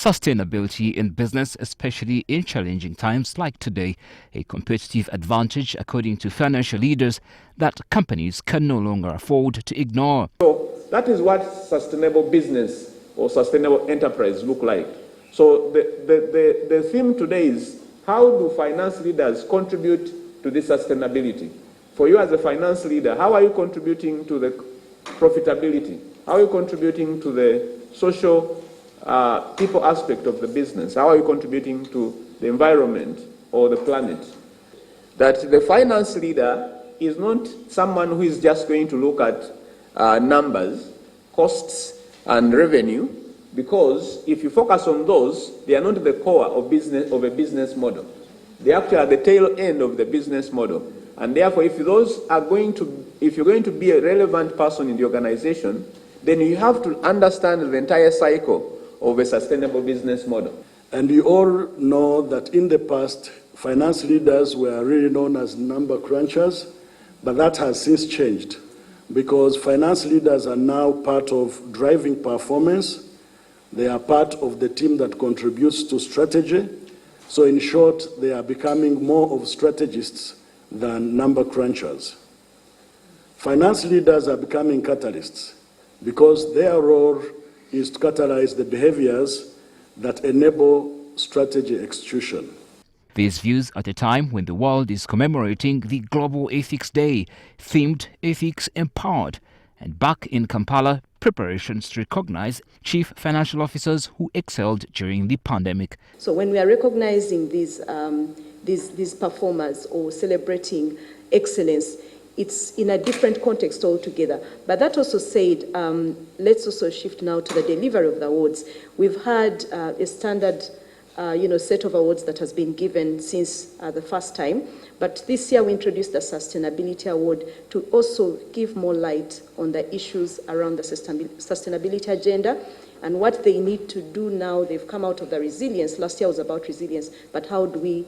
Sustainability in business, especially in challenging times like today, a competitive advantage according to financial leaders that companies can no longer afford to ignore. So that is what sustainable business or sustainable enterprise look like. So the theme today is how do finance leaders contribute to this sustainability? For you as a finance leader, how are you contributing to the profitability? How are you contributing to the social people aspect of the business? How are you contributing to the environment or the planet? That the finance leader is not someone who is just going to look at numbers, costs, and revenue, because if you focus on those, they are not the core of a business model. They actually are the tail end of the business model. And therefore, if you're going to be a relevant person in the organization, then you have to understand the entire cycle of a sustainable business model. And we all know that in the past, finance leaders were really known as number crunchers, but that has since changed because finance leaders are now part of driving performance. They are part of the team that contributes to strategy. So in short, they are becoming more of strategists than number crunchers. Finance leaders are becoming catalysts because their role is to catalyze the behaviors that enable strategy execution. These views at a time when the world is commemorating the Global Ethics Day, themed Ethics Empowered, and back in Kampala, preparations to recognize chief financial officers who excelled during the pandemic. So when we are recognizing these performers or celebrating excellence, it's in a different context altogether. But that also said, let's also shift now to the delivery of the awards. We've had a standard set of awards that has been given since the first time. But this year we introduced the Sustainability Award to also give more light on the issues around the sustainability agenda and what they need to do now. They've come out of the resilience. Last year was about resilience, but how do we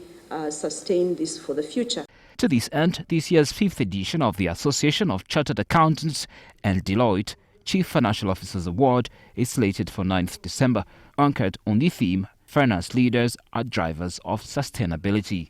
sustain this for the future? To this end, this year's 5th edition of the Association of Chartered Accountants and Deloitte Chief Financial Officers Award is slated for 9th December, anchored on the theme, Finance Leaders are Drivers of Sustainability.